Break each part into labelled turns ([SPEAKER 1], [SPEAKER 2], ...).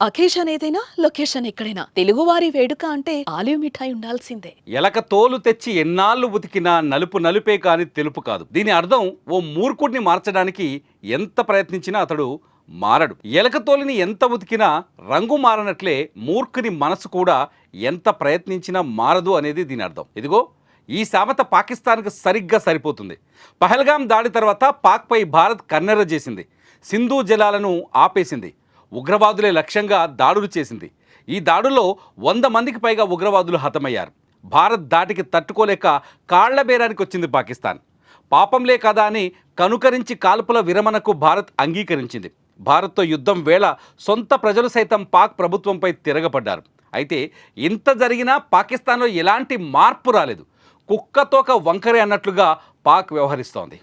[SPEAKER 1] Occasion ఏదైనా location ఎక్కడైనా తెలుగువారి వేడుక అంటే ఆలివ్ మిఠాయి ఉండాల్సిందే.
[SPEAKER 2] ఎలక తోలు తెచ్చి ఎన్నాళ్ళు ఉతికినా నలుపు నలుపే కాని తెలుపు కాదు. దీని అర్థం ఓ మూర్ఖుడిని మార్చడానికి ఎంత ప్రయత్నించినా అతడు మారడు. ఎలక తోలుని ఎంత ఉతికినా రంగు మారనట్లే మూర్ఖుని మనసు కూడా ఎంత ప్రయత్నించినా మారదు అనేది దీని అర్థం. ఇదిగో ఈ సామెత పాకిస్తాన్కు సరిగ్గా సరిపోతుంది. పహల్గాం దాడి తర్వాత పాక్పై భారత్ కన్నెర్ర చేసింది. సింధు జలాలను ఆపేసింది. ఉగ్రవాదులే లక్ష్యంగా దాడులు చేసింది. ఈ దాడుల్లో 100 మందికి పైగా ఉగ్రవాదులు హతమయ్యారు. భారత్ దాటికి తట్టుకోలేక కాళ్ల బేరానికి వచ్చింది పాకిస్తాన్. పాపంలే కదా అని కనుకరించి కాల్పుల విరమణకు భారత్ అంగీకరించింది. భారత్తో యుద్ధం వేళ సొంత ప్రజలు సైతం పాక్ ప్రభుత్వంపై తిరగబడ్డారు. అయితే ఇంత జరిగినా పాకిస్తాన్లో ఎలాంటి మార్పు రాలేదు. కుక్కతోక వంకరే అన్నట్లుగా పాక్ వ్యవహరిస్తోంది.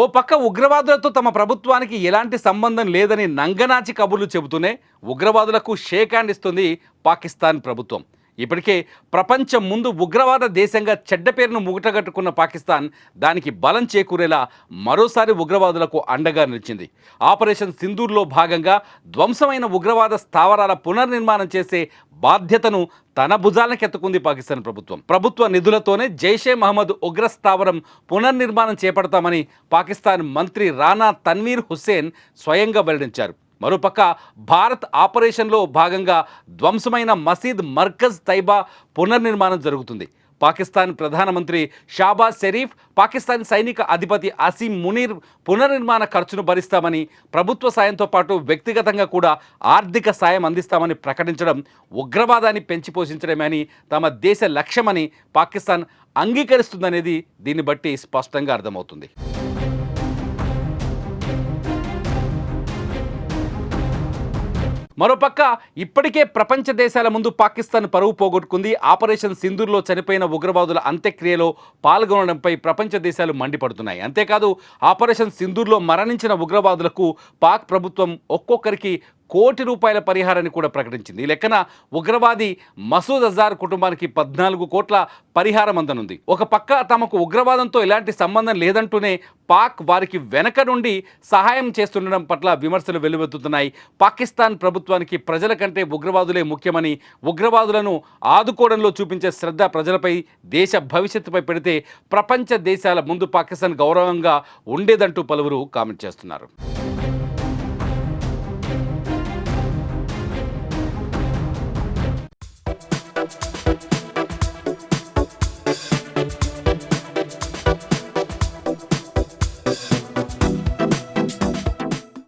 [SPEAKER 2] ఓ పక్క ఉగ్రవాదులతో తమ ప్రభుత్వానికి ఎలాంటి సంబంధం లేదని నంగనాచి కబుర్లు చెబుతూనే ఉగ్రవాదులకు షేక్ హ్యాండ్ ఇస్తుంది పాకిస్తాన్ ప్రభుత్వం. ఇప్పటికే ప్రపంచం ముందు ఉగ్రవాద దేశంగా చెడ్డ పేరును ముగుటగట్టుకున్న పాకిస్తాన్ దానికి బలం చేకూరేలా మరోసారి ఉగ్రవాదులకు అండగా నిలిచింది. ఆపరేషన్ సింధూర్లో భాగంగా ధ్వంసమైన ఉగ్రవాద స్థావరాల పునర్నిర్మాణం చేసే బాధ్యతను తన భుజాలకెత్తుకుంది పాకిస్తాన్ ప్రభుత్వం. ప్రభుత్వ నిధులతోనే జైషే మహమ్మద్ ఉగ్ర స్థావరం పునర్నిర్మాణం చేపడతామని పాకిస్తాన్ మంత్రి రానా తన్వీర్ హుస్సేన్ స్వయంగా వెల్లడించారు. మరోపక్క భారత్ ఆపరేషన్లో భాగంగా ధ్వంసమైన మసీద్ మర్కజ్ తైబా పునర్నిర్మాణం జరుగుతుంది. పాకిస్తాన్ ప్రధానమంత్రి షాబాజ్ షరీఫ్, పాకిస్తాన్ సైనిక అధిపతి అసీం మునీర్ పునర్నిర్మాణ ఖర్చును భరిస్తామని, ప్రభుత్వ సాయంతో పాటు వ్యక్తిగతంగా కూడా ఆర్థిక సాయం అందిస్తామని ప్రకటించడం ఉగ్రవాదాన్ని పెంచి పోషించడమే అని, తమ దేశ లక్ష్యమని పాకిస్తాన్ అంగీకరిస్తుందనేది దీన్ని బట్టి స్పష్టంగా అర్థమవుతుంది. మరోపక్క ఇప్పటికే ప్రపంచ దేశాల ముందు పాకిస్తాన్ పరువు పోగొట్టుకుంది. ఆపరేషన్ సింధూర్లో చనిపోయిన ఉగ్రవాదుల అంత్యక్రియలో పాల్గొనడంపై ప్రపంచ దేశాలు మండిపడుతున్నాయి. అంతేకాదు ఆపరేషన్ సింధూర్లో మరణించిన ఉగ్రవాదులకు పాక్ ప్రభుత్వం ఒక్కొక్కరికి ₹1,00,00,000 పరిహారాన్ని కూడా ప్రకటించింది. ఈ లెక్కన ఉగ్రవాది మసూద్ అజార్ కుటుంబానికి 14 కోట్ల పరిహారం అందనుంది. ఒక పక్క తమకు ఉగ్రవాదంతో ఎలాంటి సంబంధం లేదంటూనే పాక్ వారికి వెనక నుండి సహాయం చేస్తుండడం పట్ల విమర్శలు వెల్లువెత్తుతున్నాయి. పాకిస్తాన్ ప్రభుత్వానికి ప్రజల కంటే ఉగ్రవాదులే ముఖ్యమని, ఉగ్రవాదులను ఆదుకోవడంలో చూపించే శ్రద్ధ ప్రజలపై, దేశ భవిష్యత్తుపై పెడితే ప్రపంచ దేశాల ముందు పాకిస్తాన్ గౌరవంగా ఉండేదంటూ పలువురు కామెంట్ చేస్తున్నారు.